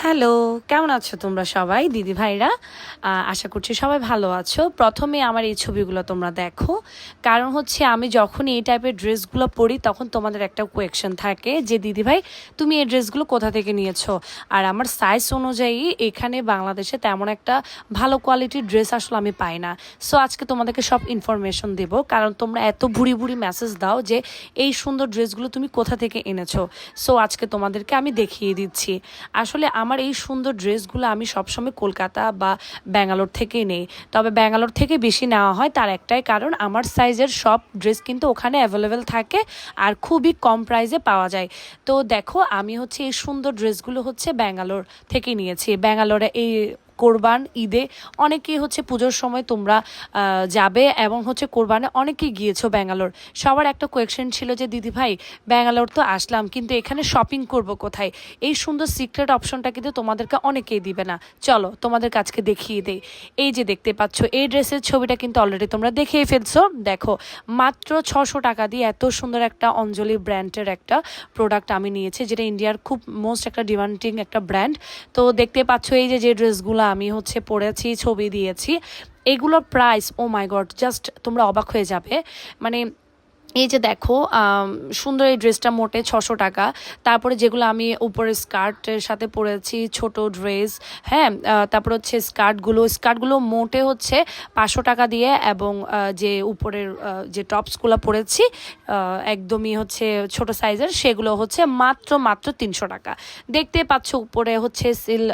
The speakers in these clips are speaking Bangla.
হ্যালো, কেমন আছো তোমরা সবাই দিদি ভাইরা? আশা করছি সবাই ভালো আছো। প্রথমে আমার এই ছবিগুলো তোমরা দেখো, কারণ হচ্ছে আমি যখন এই টাইপের ড্রেসগুলো পরি তখন তোমাদের একটা কোয়েকশন থাকে যে দিদি ভাই তুমি এই ড্রেসগুলো কোথা থেকে নিয়েছো। আর আমার সাইজ অনুযায়ী এখানে বাংলাদেশে তেমন একটা ভালো কোয়ালিটির ড্রেস আসলে আমি পাই না। সো আজকে তোমাদেরকে সব ইনফরমেশন দেবো, কারণ তোমরা এত ভুড়ি ভুড়ি মেসেজ দাও যে এই সুন্দর ড্রেসগুলো তুমি কোথা থেকে এনেছো। সো আজকে তোমাদেরকে আমি দেখিয়ে দিচ্ছি। আসলে আমার এই সুন্দর ড্রেসগুলো আমি সবসময় কলকাতা বা ব্যাঙ্গালোর থেকেই নেই, তবে ব্যাঙ্গালোর থেকে বেশি নেওয়া হয় তার একটাই কারণ আমার সাইজের সব ড্রেস কিন্তু ওখানে অ্যাভেলেবেল থাকে আর খুবই কম প্রাইসে পাওয়া যায়। তো দেখো আমি হচ্ছে এই সুন্দর ড্রেসগুলো হচ্ছে ব্যাঙ্গালোর থেকে নিয়েছি। ব্যাঙ্গালোরে এই কোরবান ঈদে অনেকেই হচ্ছে পুজোর সময় তোমরা যাবে এবং হচ্ছে কোরবানে অনেকেই গিয়েছো ব্যাঙ্গালোর। সবার একটা কোয়েকশন ছিল যে দিদি ভাই ব্যাঙ্গালোর তো আসলাম, কিন্তু এখানে শপিং করব কোথায়। এই সুন্দর সিক্রেট অপশনটা কিন্তু তোমাদেরকে অনেকেই দিবে না। চলো তোমাদের কাছকে দেখিয়ে দেই। এই যে দেখতে পাচ্ছ এই ড্রেসের ছবিটা কিন্তু অলরেডি তোমরা দেখেই ফেলছো। দেখো মাত্র 600 টাকা দিয়ে এত সুন্দর একটা অঞ্জলি ব্র্যান্ডের একটা প্রোডাক্ট আমি নিয়েছি, যেটা ইন্ডিয়ার খুব মোস্ট একটা ডিমান্ডিং একটা ব্র্যান্ড। তো দেখতে পাচ্ছ এই যে ড্রেসগুলো আমি হচ্ছে পরেছি, ছবি দিয়েছি, এগুলোর প্রাইস ও মাই গড জাস্ট তোমরা অবাক হয়ে যাবে। মানে এই যে দেখো সুন্দর এই ড্রেসটা মোটে 600 টাকা। তারপরে যেগুলো আমি উপরে স্কার্টের সাথে পরেছি ছোট ড্রেস, হ্যাঁ, তারপর হচ্ছে স্কার্টগুলো মোটে হচ্ছে 500 টাকা দিয়ে, এবং যে উপরের যে টপসগুলো পরেছি একদমই হচ্ছে ছোট সাইজের, সেগুলো হচ্ছে মাত্র 300 টাকা। দেখতে পাচ্ছ উপরে হচ্ছে সিল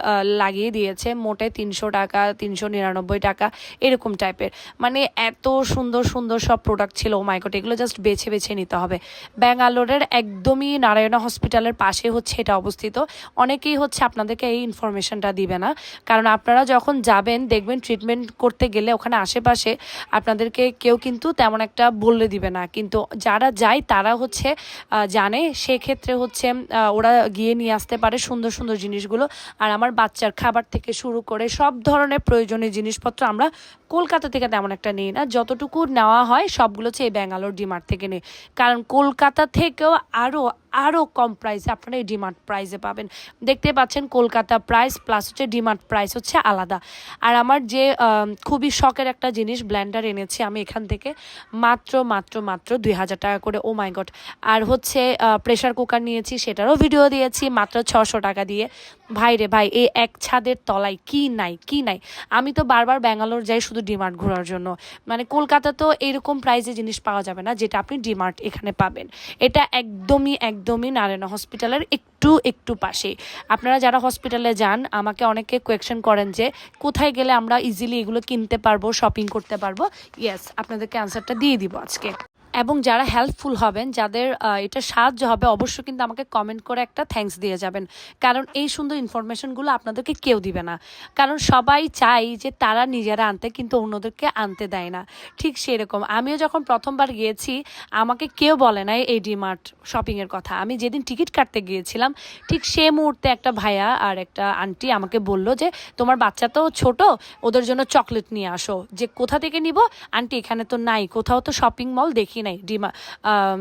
লাগিয়ে দিয়েছে, মোটে 300 টাকা, 399 টাকা এরকম টাইপের। মানে এত সুন্দর সুন্দর সব প্রোডাক্ট ছিল, ও মাই গড, এগুলো জাস্ট বেছে বেছে নিতে হবে। ব্যাঙ্গালোরের একদমই নারায়ণা হসপিটালের পাশে হচ্ছে এটা অবস্থিত। অনেকেই হচ্ছে আপনাদেরকে এই ইনফরমেশনটা দিবে না, কারণ আপনারা যখন যাবেন দেখবেন ট্রিটমেন্ট করতে গেলে ওখানে আশেপাশে আপনাদেরকে কেউ কিন্তু তেমন একটা বলে দিবে না, কিন্তু যারা যায় তারা হচ্ছে জানে। সেক্ষেত্রে হচ্ছে ওরা গিয়ে নিয়ে আসতে পারে সুন্দর সুন্দর জিনিসগুলো। আর আমার বাচ্চার খাবার থেকে শুরু করে সব ধরনের প্রয়োজনীয় জিনিসপত্র আমরা কলকাতা থেকে তেমন একটা নিই না, যতটুকু নেওয়া হয় সবগুলো হচ্ছে এই ব্যাঙ্গালোর ডিমার্ট থেকে নেই। কারণ কলকাতা থেকেও আরও আরও কম প্রাইসে আপনারা এই ডিমার্ট প্রাইসে পাবেন। দেখতে পাচ্ছেন কলকাতা প্রাইস প্লাস হচ্ছে ডিমার্ট প্রাইস হচ্ছে আলাদা। আর আমার যে খুবই শখের একটা জিনিস ব্লেন্ডার এনেছি আমি এখান থেকে, মাত্র মাত্র মাত্র 2000 টাকা করে, ও মাই গড। আর হচ্ছে প্রেশার কুকার নিয়েছি, সেটারও ভিডিও দিয়েছি, মাত্র 600 টাকা দিয়ে। ভাই রে ভাই, এই এক ছাদের তলায় কি নাই কি নাই। আমি তো বারবার ব্যাঙ্গালোর যাই শুধু ডিমার্ট ঘোরার জন্য। মানে কলকাতা তো এরকম প্রাইসে জিনিস পাওয়া যাবে না যেটা আপনি ডিমার্ট এখানে পাবেন। এটা একদমই নারায়ণা হসপিটালের একটু একটু পাশে। আপনারা যারা হসপিটালে যান আমাকে অনেকে কোয়েকশন করেন যে কোথায় গেলে আমরা ইজিলি এগুলো কিনতে পারবো, শপিং করতে পারবো। ইয়েস, আপনাদেরকে অ্যান্সারটা দিয়ে দিব আজকে। এবং যারা হেল্পফুল হবেন, যাদের এটা সাহায্য হবে, অবশ্যই কিন্তু আমাকে কমেন্ট করে একটা থ্যাঙ্কস দিয়ে যাবেন, কারণ এই সুন্দর ইনফরমেশনগুলো আপনাদেরকে কেউ দিবে না। কারণ সবাই চাই যে তারা নিজেরা আনতে, কিন্তু অন্যদেরকে আনতে দেয় না। ঠিক সেরকম আমিও যখন প্রথমবার গিয়েছি আমাকে কেউ বলে নাই এই ডিমার্ট শপিংয়ের কথা। আমি যেদিন টিকিট কাটতে গিয়েছিলাম ঠিক সে মুহূর্তে একটা ভাইয়া আর একটা আন্টি আমাকে বলল যে তোমার বাচ্চা তো ছোট, ওদের জন্য চকলেট নিয়ে আসো। যে কোথা থেকে নিব আন্টি, এখানে তো নাই, কোথাও তো শপিং মল দেখি নাই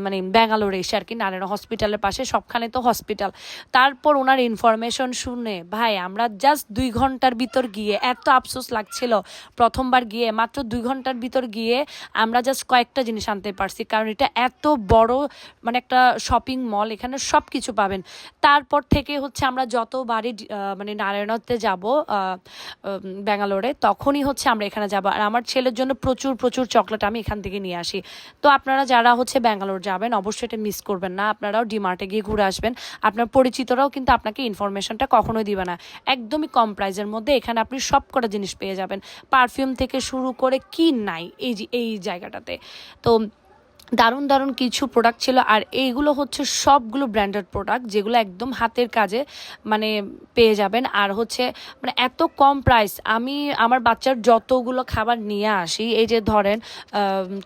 মানে ব্যাঙ্গালোরে এসে আর কি, নারায়ণ হসপিটালের পাশে সবখানে তো হসপিটাল। তারপর ওনার ইনফরমেশন শুনে ভাই আমরা জাস্ট 2 ঘন্টার ভিতর গিয়ে, এত আফসোস লাগছিল প্রথমবার গিয়ে, মাত্র 2 ঘন্টার ভিতর গিয়ে আমরা জাস্ট কয়েকটা জিনিস আনতে পারছি, কারণ এটা এত বড় মানে একটা শপিং মল, এখানে সব কিছু পাবেন। তারপর থেকে হচ্ছে আমরা যতবারই মানে নারায়ণতে যাব ব্যাঙ্গালোরে, তখনই হচ্ছে আমরা এখানে যাব। আর আমার ছেলের জন্য প্রচুর প্রচুর চকলেট আমি এখান থেকে নিয়ে আসি। তো আপনারা যারা হচ্ছে ব্যাঙ্গালোর যাবেন অবশ্যই এটা মিস করবেন না, আপনারাও ডিমার্টে গিয়ে ঘুরে আসবেন। আপনার পরিচিতরাও কিন্তু আপনাকে ইনফরমেশনটা কখনোই দিবে না। একদমই কম প্রাইসের মধ্যে এখানে আপনি সব কটা জিনিস পেয়ে যাবেন, পারফিউম থেকে শুরু করে কি নাই এই জায়গাটাতে। তো দারুণ দারুণ কিছু প্রোডাক্ট ছিল, আর এইগুলো হচ্ছে সবগুলো ব্র্যান্ডেড প্রোডাক্ট যেগুলো একদম হাতের কাজে মানে পেয়ে যাবেন। আর হচ্ছে মানে এত কম প্রাইস। আমি আমার বাচ্চার যতগুলো খাবার নিয়ে আসি, এই যে ধরেন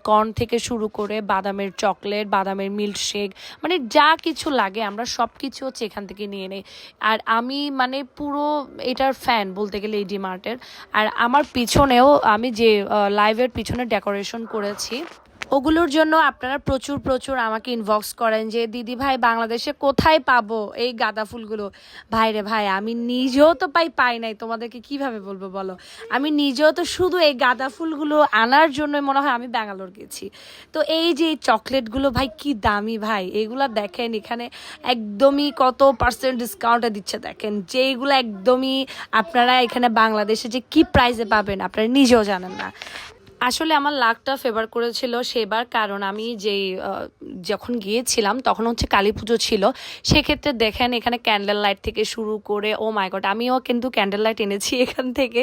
কর্ন থেকে শুরু করে বাদামের চকলেট, বাদামের মিল্কশেক, মানে যা কিছু লাগে আমরা সব কিছু হচ্ছে এখান থেকে নিয়ে নেই। আর আমি মানে পুরো এটার ফ্যান বলতে গেলে এই ডিমার্টের। আর আমার পিছনেও আমি যে লাইভের পিছনে ডেকোরেশন করেছি ওগুলোর জন্য আপনারা প্রচুর প্রচুর আমাকে ইনবক্স করেন যে দিদি ভাই বাংলাদেশে কোথায় পাবো এই গাঁদা ফুলগুলো। ভাই রে ভাই, আমি নিজেও তো পাই নাই, তোমাদেরকে কিভাবে বলবো বলো। আমি নিজেও তো শুধু এই গাঁদা ফুলগুলো আনার জন্য মনে হয় আমি ব্যাঙ্গালোর গেছি। তো এই যে এই চকলেটগুলো ভাই কি দামি ভাই, এগুলা দেখেন এখানে একদমই কত পার্সেন্ট ডিসকাউন্টে দিচ্ছে দেখেন, যেইগুলো একদমই আপনারা এখানে বাংলাদেশে যে কি প্রাইসে পাবেন আপনারা নিজেও জানেন না। আসলে আমার লাকটা ফেভার করেছিল সেবার, কারণ আমি যেই যখন গিয়েছিলাম তখন হচ্ছে কালী পুজো ছিল। সেক্ষেত্রে দেখেন এখানে ক্যান্ডেল লাইট থেকে শুরু করে, ও মাই গড, আমিও কিন্তু ক্যান্ডেল লাইট এনেছি এখান থেকে।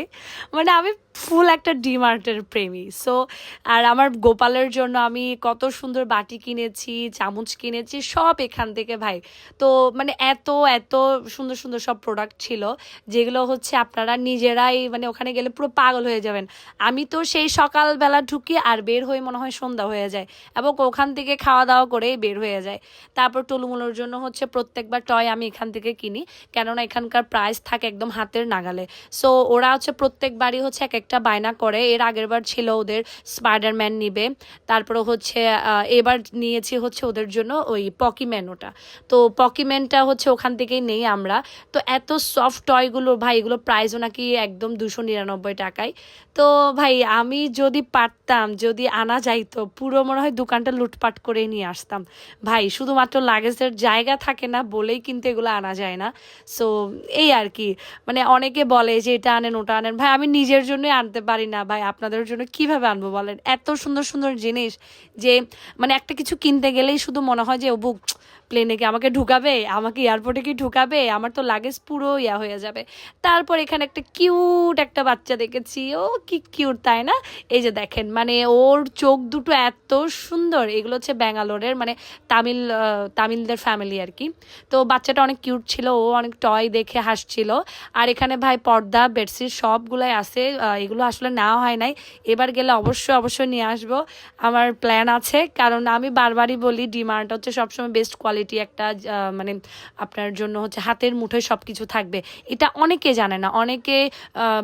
মানে আমি ফুল একটা ডিমার্টের প্রেমী। সো আর আমার গোপালের জন্য আমি কত সুন্দর বাটি কিনেছি, চামচ কিনেছি, সব এখান থেকে ভাই। তো মানে এত এত সুন্দর সুন্দর সব প্রোডাক্ট ছিল যেগুলো হচ্ছে আপনারা নিজেরাই মানে ওখানে গেলে পুরো পাগল হয়ে যাবেন। আমি তো সেই সকালবেলা ঢুকি আর বের হয়ে মনে হয় সন্ধ্যা হয়ে যায়, এবং ওখান থেকে খাওয়া দাওয়া করে বের হয়ে যায়। তারপর টুলুমুলোর জন্য হচ্ছে প্রত্যেকবার টয় আমি এখান থেকে কিনি, কেননা এখানকার প্রাইস থাকে একদম হাতের নাগালে। সো ওরা হচ্ছে প্রত্যেকবারই হচ্ছে এক একটা বায়না করে। এর আগের বার ছিল ওদের স্পাইডারম্যান নিবে, তারপরে হচ্ছে এবার নিয়েছি হচ্ছে ওদের জন্য ওই পকিম্যান, ওটা তো পকিম্যানটা হচ্ছে ওখান থেকেই নেই আমরা। তো এত সফট টয়গুলো ভাই, এগুলো প্রাইসও নাকি একদম 299 টাকায়। তো ভাই আমি যদি পারতাম, যদি আনা যাইতো, পুরো মনে হয় দোকানটা লুটপাট করে নিয়ে আসতাম ভাই। শুধুমাত্র লাগেজের জায়গা থাকে না বলেই কিন্তু এগুলো আনা যায় না। সো এই আর কি, মানে অনেকে বলে যে এটা আনেন ওটা আনেন, ভাই আমি নিজের জন্যই আনতে পারি না ভাই, আপনাদের জন্য কিভাবে আনবো বলেন। এত সুন্দর সুন্দর জিনিস যে মানে একটা কিছু কিনতে গেলেই শুধু মনে হয় যে ও বুক প্লেনে কি আমাকে ঢুকাবে, আমাকে এয়ারপোর্টে কি ঢুকাবে, আমার তো লাগেজ পুরো ইয়া হয়ে যাবে। তারপর এখানে একটা কিউট একটা বাচ্চা দেখেছি, ও কি কিউট তাই না। এই যে দেখেন মানে ওর চোখ দুটো এত সুন্দর। এগুলো হচ্ছে ব্যাঙ্গালোরের মানে তামিলদের ফ্যামিলি আর কি। তো বাচ্চাটা অনেক কিউট ছিল, ও অনেক টয় দেখে হাসছিল। আর এখানে ভাই পর্দা বেডশিট সবগুলাই আছে, এগুলো আসলে নেওয়া হয় নাই, এবার গেলে অবশ্যই অবশ্যই নিয়ে আসবো। আমার প্ল্যান আছে, কারণ আমি বারবারই বলি ডিমার্ট হচ্ছে সবসময় বেস্ট কোয়ালিটি একটা মানে আপনার জন্য হচ্ছে হাতের মুঠোয় সব কিছু থাকবে। এটা অনেকে জানে না, অনেকে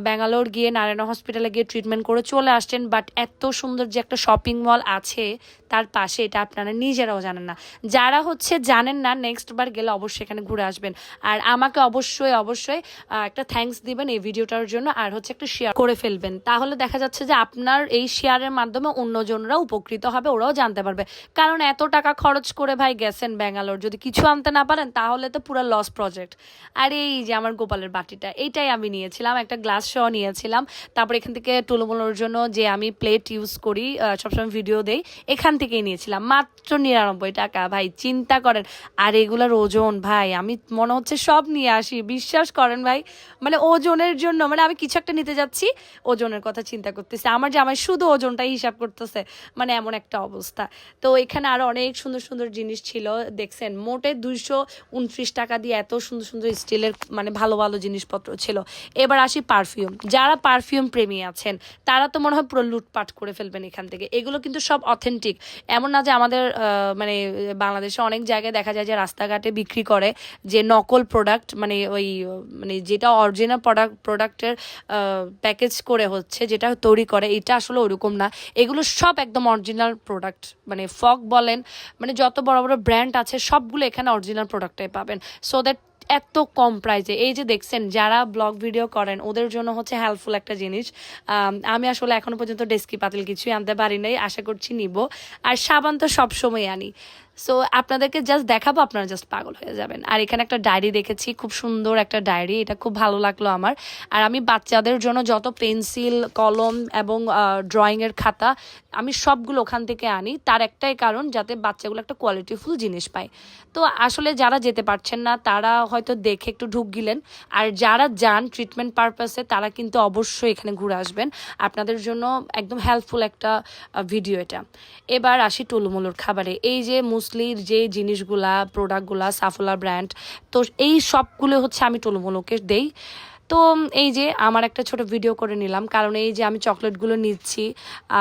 ব্যাঙ্গালোর গিয়ে নারায়ণ হসপিটালে গিয়ে ট্রিটমেন্ট করে চলে আসছেন, বাট এত সুন্দর যে একটা শপিং মল আছে তার পাশে, এটা আপনারা নিজেরাও জানেন না। যারা হচ্ছে জানেন না, নেক্সট বার গেলে অবশ্যই এখানে ঘুরে আসবেন। আর আমাকে অবশ্যই অবশ্যই একটা থ্যাঙ্কস দিবেন এই ভিডিওটার জন্য, আর হচ্ছে একটা শেয়ার করে ফেলবেন। তাহলে দেখা যাচ্ছে যে আপনার এই শেয়ারের মাধ্যমে অন্যজনরা উপকৃত হবে, ওরাও জানতে পারবে। কারণ এত টাকা খরচ করে ভাই গেছেন ব্যাঙ্গালোর, যদি কিছু আনতে না পারেন তাহলে তো পুরো লস প্রজেক্ট। আর এই যে আমার গোপালের বাটিটা, এইটাই আমি নিয়েছিলাম, একটা গ্লাস সহ নিয়েছিলাম। তারপর এখান থেকে টুলুমুলোর জন্য যে আমি প্লেট ইউজ করি, সবসময় ভিডিও দেই, এখান থেকেই নিয়েছিলাম মাত্র 99 টাকা ভাই, চিন্তা করেন। আর এগুলোর ওজন ভাই আমি মনে হচ্ছে সব নিয়ে আসি, বিশ্বাস করেন ভাই। মানে ওজনের জন্য মানে আমি কিছু একটা নিতে যাচ্ছি, ওজনের কথা চিন্তা করতেছি, আমার জামাই শুধু ওজনটাই হিসাব করতেছে, মানে এমন একটা অবস্থা। তো এখানে আরো অনেক সুন্দর সুন্দর জিনিস ছিল, দেখছেন মোটে 229 টাকা দিয়ে এত সুন্দর সুন্দর স্টিলের মানে ভালো ভালো জিনিসপত্র ছিল। এবার আসি পারফিউম, যারা পারফিউম প্রেমী আছেন তারা তো মনে হয় পুরো লুটপাট করে ফেলবেন এখান থেকে। এগুলো কিন্তু সব অথেন্টিক, এমন না যে আমাদের মানে বাংলাদেশে অনেক জায়গায় দেখা যায় যে রাস্তাঘাটে বিক্রি করে যে নকল প্রোডাক্ট, মানে ওই মানে যেটা অরিজিনাল প্রোডাক্টের প্যাকেজ করে হচ্ছে যেটা তৈরি করে, এটা আসলে ওরকম না। এগুলো সব একদম অরিজিনাল প্রোডাক্ট, মানে ফগ বলেন, মানে যত বড় বড় ব্র্যান্ড আছে সবগুলো এখানে অরিজিনাল প্রোডাক্টটাই পাবেন। সো দ্যাট এত কম প্রাইসে, এই যে দেখছেন যারা ব্লগ ভিডিও করেন ওদের জন্য হচ্ছে হেল্পফুল একটা জিনিস। আমি আসলে এখনো পর্যন্ত ডেস্কি পাতিল কিছুই আনতে পারি নাই, আশা করছি নিব। আর সাবান তো সবসময় আনি। সো আপনাদেরকে জাস্ট দেখাবো, আপনারা জাস্ট পাগল হয়ে যাবেন। আর এখানে একটা ডায়েরি দেখেছি, খুব সুন্দর একটা ডায়েরি, এটা খুব ভালো লাগলো আমার। আর আমি বাচ্চাদের জন্য যত পেন্সিল, কলম এবং ড্রয়িংয়ের খাতা আমি সবগুলো ওখান থেকে আনি, তার একটাই কারণ যাতে বাচ্চাগুলো একটা কোয়ালিটিফুল জিনিস পায়। তো আসলে যারা যেতে পারছেন না তারা হয়তো দেখে একটু ঢুক গিলেন, আর যারা যান ট্রিটমেন্ট পারপাসে তারা কিন্তু অবশ্যই এখানে ঘুরে আসবেন, আপনাদের জন্য একদম হেল্পফুল একটা ভিডিও এটা। এবার আসি টুলুমুলুর খাবারে, এই যে মুসলির যে জিনিসগুলা প্রোডাক্টগুলা সাফোলা ব্র্যান্ড, তো এই সবগুলো হচ্ছে আমি টুলুমুলুকে দেই। তো এই যে আমার একটা ছোট ভিডিও করে নিলাম, কারণ এই যে আমি চকলেটগুলো নিচ্ছি,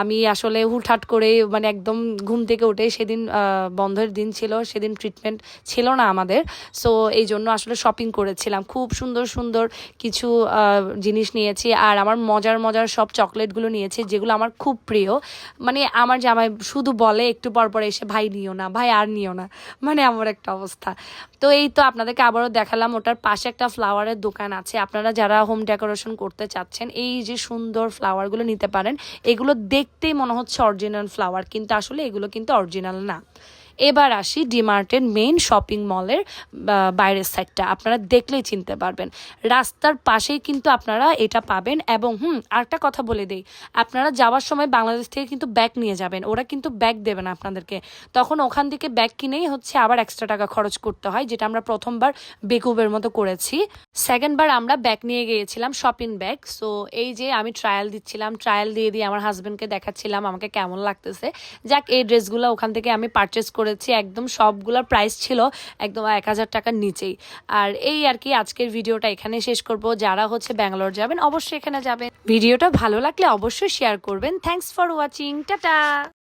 আমি আসলে হুটহাট করে মানে একদম ঘুম থেকে উঠে, সেদিন বন্ধের দিন ছিল, সেদিন ট্রিটমেন্ট ছিল না আমাদের, সো এই জন্য আসলে শপিং করেছিলাম। খুব সুন্দর সুন্দর কিছু জিনিস নিয়েছি, আর আমার মজার মজার সব চকলেটগুলো নিয়েছি যেগুলো আমার খুব প্রিয়। মানে আমার জামাই শুধু বলে একটু পর পর এসে, ভাই নিও না, ভাই আর নিও না, মানে আমার একটা অবস্থা। তো এই তো আপনাদেরকে আবারও দেখালাম, ওটার পাশে একটা ফ্লাওয়ারের দোকান আছে, আপনারা যারা হোম ডেকোরেশন করতে চাচ্ছেন এই যে সুন্দর ফ্লাওয়ারগুলো নিতে পারেন। এগুলো দেখতেই মনে হচ্ছে অরিজিনাল ফ্লাওয়ার, কিন্তু আসলে এগুলো কিন্তু অরিজিনাল না। এবার আসি ডিমার্টের মেইন শপিং মলের বাইরের সাইডটা, আপনারা দেখলেই চিনতে পারবেন, রাস্তার পাশেই কিন্তু আপনারা এটা পাবেন। এবং আরেকটা কথা বলে দেই, আপনারা যাওয়ার সময় বাংলাদেশ থেকে কিন্তু ব্যাগ নিয়ে যাবেন, ওরা কিন্তু ব্যাগ দেবে না আপনাদেরকে, তখন ওখান থেকে ব্যাগ কিনেই হচ্ছে আবার এক্সট্রা টাকা খরচ করতে হয়, যেটা আমরা প্রথমবার বেকুবের মতো করেছি। সেকেন্ডবার আমরা ব্যাগ নিয়ে গিয়েছিলাম, শপিং ব্যাগ। সো এই যে আমি ট্রায়াল দিচ্ছিলাম, ট্রায়াল দিয়ে দিয়ে আমার হাজব্যান্ডকে দেখাচ্ছিলাম আমাকে কেমন লাগতেছে। যাক, এই ড্রেসগুলো ওখান থেকে আমি পারচেস করেছি, একদম সবগুলোর প্রাইস ছিল একদম 1000 টাকার নিচেই। আর এই আর কি, আজকের ভিডিওটা এখানে শেষ করব। যারা হচ্ছে ব্যাঙ্গালোর যাবেন অবশ্যই এখানে যাবেন। ভিডিওটা ভালো লাগলে অবশ্যই শেয়ার করবেন। Thanks for watching, tata.